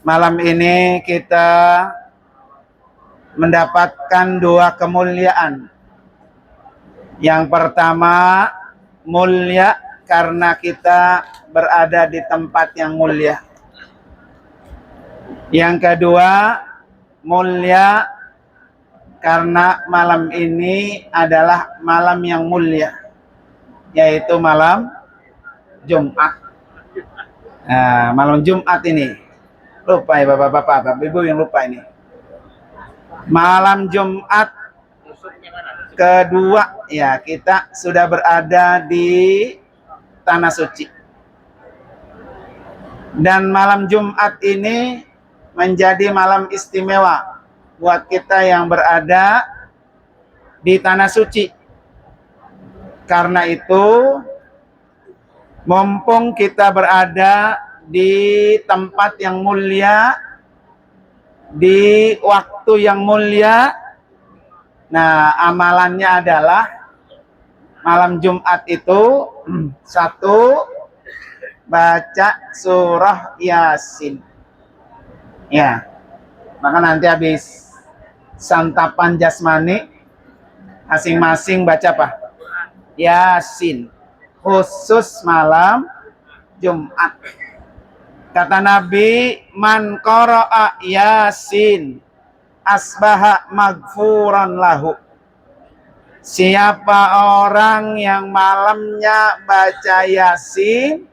Malam ini kita mendapatkan dua kemuliaan. Yang pertama, mulia karena kita berada di tempat yang mulia. Yang kedua, mulia karena malam ini adalah malam yang mulia, yaitu malam Jumat. Nah, malam Jumat ini. Lupa ya bapak-bapak, bapak-ibu yang lupa ini. Malam Jumat kedua, ya kita sudah berada di Tanah Suci. Dan malam Jumat ini menjadi malam istimewa buat kita yang berada di Tanah Suci. Karena itu, mumpung kita berada di tempat yang mulia, di waktu yang mulia, nah amalannya adalah malam Jumat itu satu, baca surah Yasin. Ya, maka nanti habis santapan jasmani masing-masing baca apa? Yasin, khusus malam Jumat. Kata Nabi, man qara'a Yasin asbaha maghfuran lahu. Siapa orang yang malamnya baca Yasin,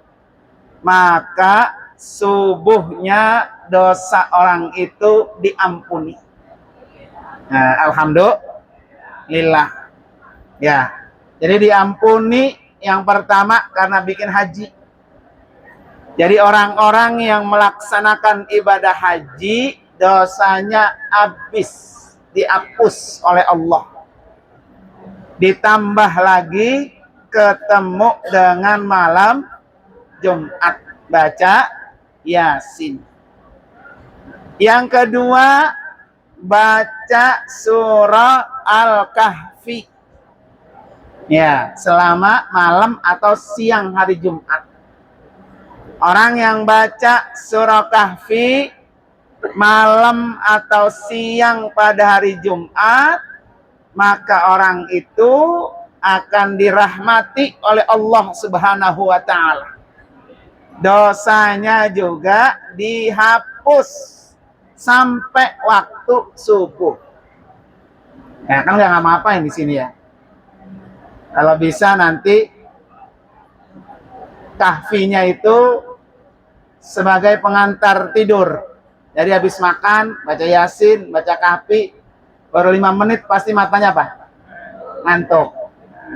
maka subuhnya dosa orang itu diampuni. Nah, alhamdulillah. Ya. Jadi diampuni yang pertama karena bikin haji. Jadi orang-orang yang melaksanakan ibadah haji, dosanya habis, dihapus oleh Allah. Ditambah lagi ketemu dengan malam Jumat, baca Yasin. Yang kedua, baca surah Al-Kahfi. Ya, selama malam atau siang hari Jumat. Orang yang baca surah Kahfi malam atau siang pada hari Jumat, maka orang itu akan dirahmati oleh Allah Subhanahu wa Ta'ala. Dosanya juga dihapus sampai waktu subuh. Ya kan nggak ngapa-ngapain di sini ya. Kalau bisa nanti kahfinya itu sebagai pengantar tidur. Jadi habis makan, baca Yasin, baca kahfi, baru 5 menit pasti matanya apa? Ngantuk.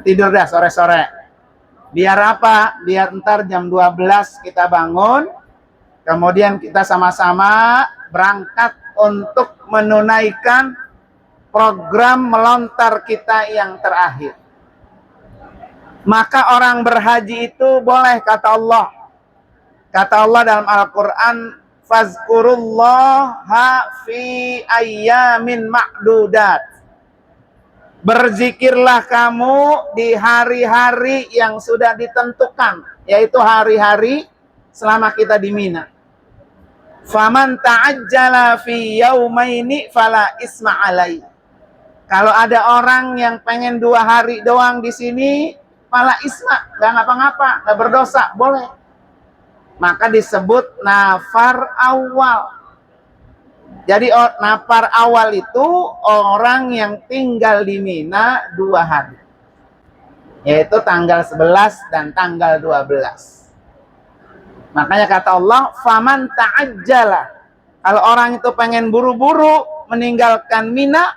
Tidur dah sore-sore. Biar apa? Biar ntar jam 12 kita bangun, kemudian kita sama-sama berangkat untuk menunaikan program melontar kita yang terakhir. Maka orang berhaji itu boleh, kata Allah. Kata Allah dalam Al-Quran, fazkurullaha fi ayyamin ma'dudat. Berzikirlah kamu di hari-hari yang sudah ditentukan, yaitu hari-hari selama kita di Mina. Faman ta'ajjala fi yaumaini fala isma alai. Kalau ada orang yang pengen 2 hari doang di sini, fala isma, nggak ngapa-ngapa, nggak berdosa, boleh. Maka disebut nafar awal. Jadi nafar awal itu orang yang tinggal di Mina 2 hari. Yaitu tanggal 11 dan tanggal 12. Makanya kata Allah, faman ta'ajjala. Kalau orang itu pengen buru-buru meninggalkan Mina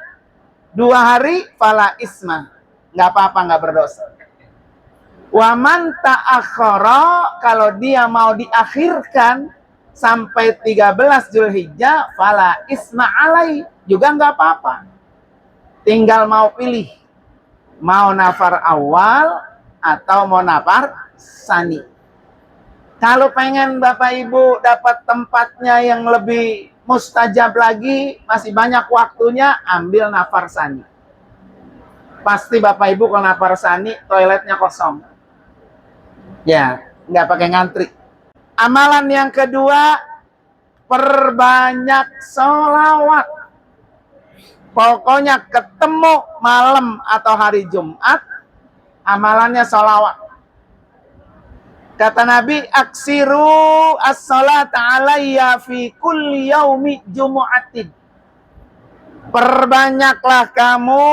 2 hari, fala isma. Nggak apa-apa, nggak berdosa. Waman ta'akhara, kalau dia mau diakhirkan sampai 13 Zulhijjah, fala isma alai, juga nggak apa-apa. Tinggal mau pilih, mau nafar awal atau mau nafar sani. Kalau pengen Bapak Ibu dapat tempatnya yang lebih mustajab lagi, masih banyak waktunya, ambil nafar sani. Pasti Bapak Ibu kalau nafar sani, toiletnya kosong. Ya, nggak pakai ngantri. Amalan yang kedua, perbanyak sholawat. Pokoknya ketemu malam atau hari Jumat, amalannya sholawat. Kata Nabi, aksiru as-salata alayya fi kulli yaumi jumu'atin. Perbanyaklah kamu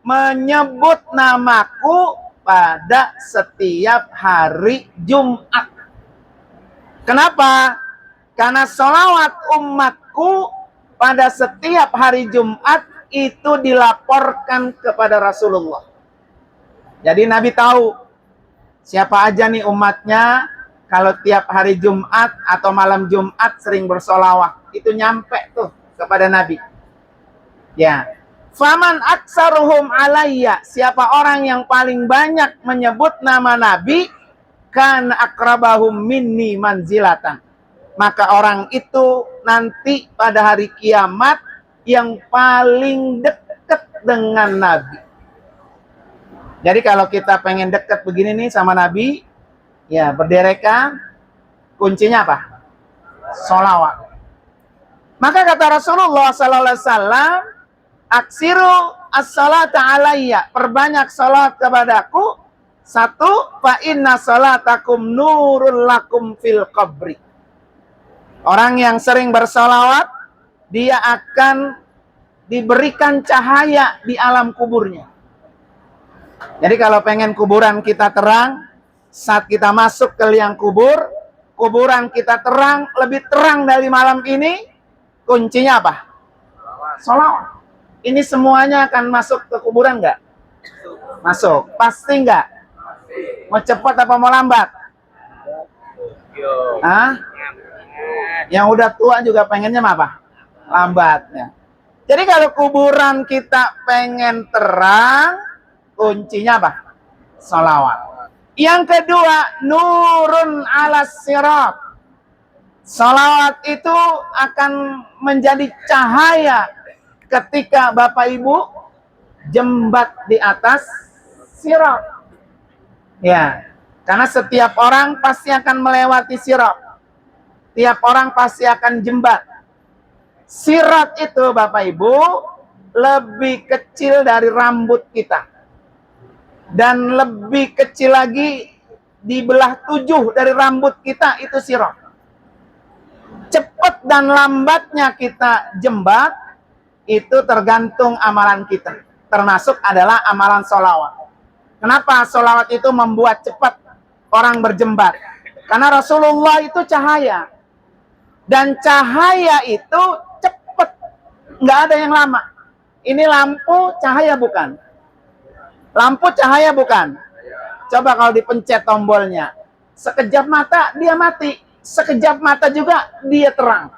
menyebut namaku pada setiap hari Jumat. Kenapa? Karena sholawat umatku pada setiap hari Jumat itu dilaporkan kepada Rasulullah. Jadi Nabi tahu siapa aja nih umatnya kalau tiap hari Jumat atau malam Jumat sering bersolawat. Itu nyampe tuh kepada Nabi. Ya. Faman aksaruhum alayya, siapa orang yang paling banyak menyebut nama Nabi, kan akrabahum minni manzilatan. Maka orang itu nanti pada hari kiamat yang paling dekat dengan Nabi. Jadi kalau kita pengen dekat begini nih sama Nabi, ya berderekan, kuncinya apa? Sholawat. Maka kata Rasulullah SAW, aksiru as-salata alayya, perbanyak salat kepadaku. Satu, fa inna salatakum nurul lakum fil qabri. Orang yang sering bersalawat, dia akan diberikan cahaya di alam kuburnya. Jadi kalau pengen kuburan kita terang, saat kita masuk ke liang kubur, kuburan kita terang, lebih terang dari malam ini, kuncinya apa? Salawat. Ini semuanya akan masuk ke kuburan nggak? Masuk. Pasti nggak? Mau cepat apa mau lambat? Hah? Yang udah tua juga pengennya apa? Lambat. Ya. Jadi kalau kuburan kita pengen terang, kuncinya apa? Salawat. Yang kedua, nurun ala sirat. Salawat itu akan menjadi cahaya ketika Bapak Ibu jembat di atas sirat. Ya, karena setiap orang pasti akan melewati sirat. Tiap orang pasti akan jembat. Sirat itu Bapak Ibu lebih kecil dari rambut kita. Dan lebih kecil lagi dibelah 7 dari rambut kita, itu sirat. Cepat dan lambatnya kita jembat, itu tergantung amalan kita. Termasuk adalah amalan sholawat. Kenapa sholawat itu membuat cepat orang berjembat? Karena Rasulullah itu cahaya. Dan cahaya itu cepat. Nggak ada yang lama. Ini lampu cahaya bukan? Lampu cahaya bukan? Coba kalau dipencet tombolnya. Sekejap mata dia mati. Sekejap mata juga dia terang.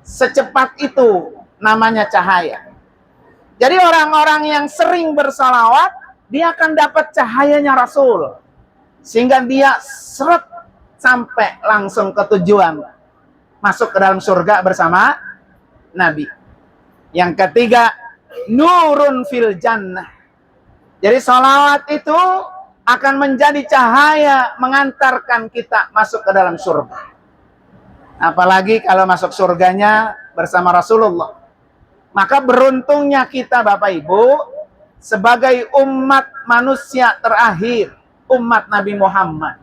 Secepat itu namanya cahaya. Jadi orang-orang yang sering bersalawat, dia akan dapat cahayanya Rasul. Sehingga dia seret sampai langsung ke tujuan. Masuk ke dalam surga bersama Nabi. Yang ketiga, nurun fil jannah. Jadi salawat itu akan menjadi cahaya mengantarkan kita masuk ke dalam surga. Apalagi kalau masuk surganya bersama Rasulullah. Maka beruntungnya kita Bapak Ibu sebagai umat manusia terakhir, umat Nabi Muhammad.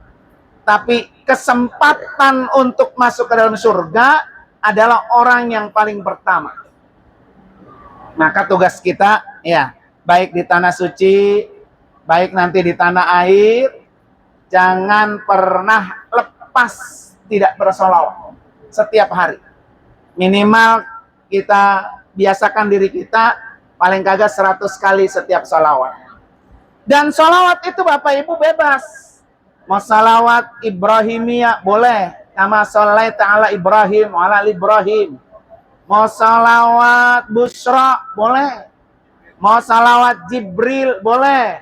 Tapi kesempatan untuk masuk ke dalam surga adalah orang yang paling pertama. Maka tugas kita, ya, baik di tanah suci, baik nanti di tanah air, jangan pernah lepas tidak bersolawat setiap hari. Minimal kita biasakan diri kita paling kagak 100 kali setiap solawat. Dan solawat itu Bapak Ibu bebas. Mau salawat Ibrahimiyah boleh, kama sholaita ala Ibrahim wa ala Ibrahim. Mau salawat Busra boleh. Mau salawat Jibril boleh.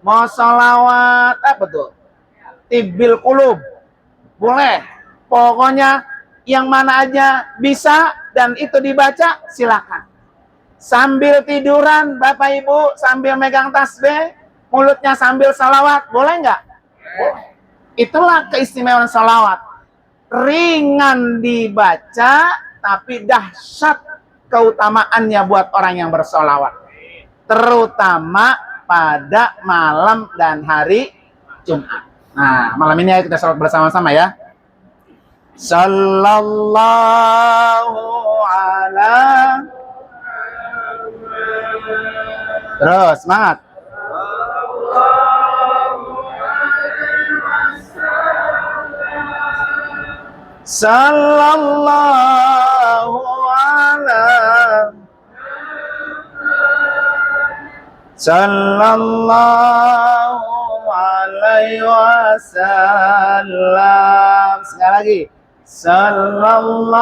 Mau salawat apa tuh? Tibbil Qulub boleh. Pokoknya yang mana aja bisa dan itu dibaca silakan. Sambil tiduran Bapak Ibu sambil megang tasbih, mulutnya sambil salawat, boleh nggak? Itulah keistimewaan salawat. ringan dibaca, tapi dahsyat keutamaannya buat orang yang bersolawat. Terutama pada malam dan hari Jumat. Nah, malam ini kita sholat bersama-sama ya. Sallallahu ala. Terus, semangat. Sallallahu ala. Sallallahu alaihi wasallam. Sekali lagi. Sallallahu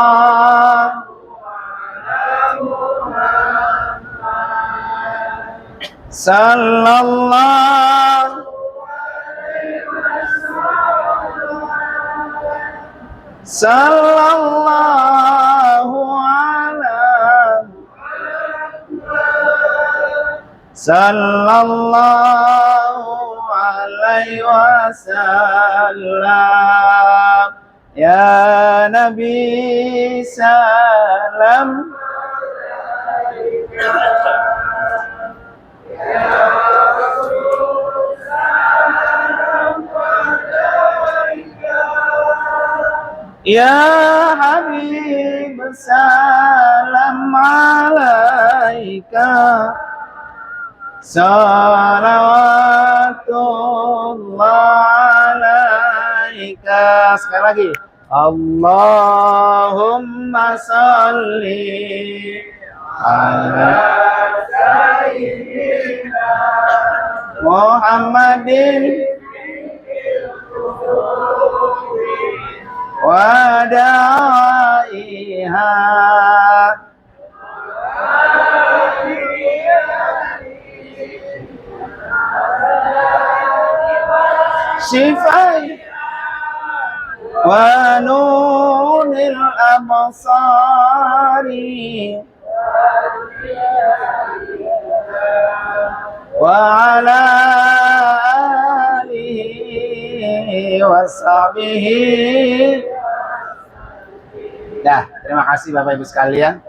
Sallallahu Sallallahu ala Sallallahu alaihi wasallam. Ya Nabi salam. Ya Habib salam alaika salawatullah alaika. Sekali lagi. Allahumma salli ala sayyidina Muhammadin wa da'iha syifai wa nuril absari wa ala alihi wa sahbihi. Dah, terima kasih Bapak Ibu sekalian.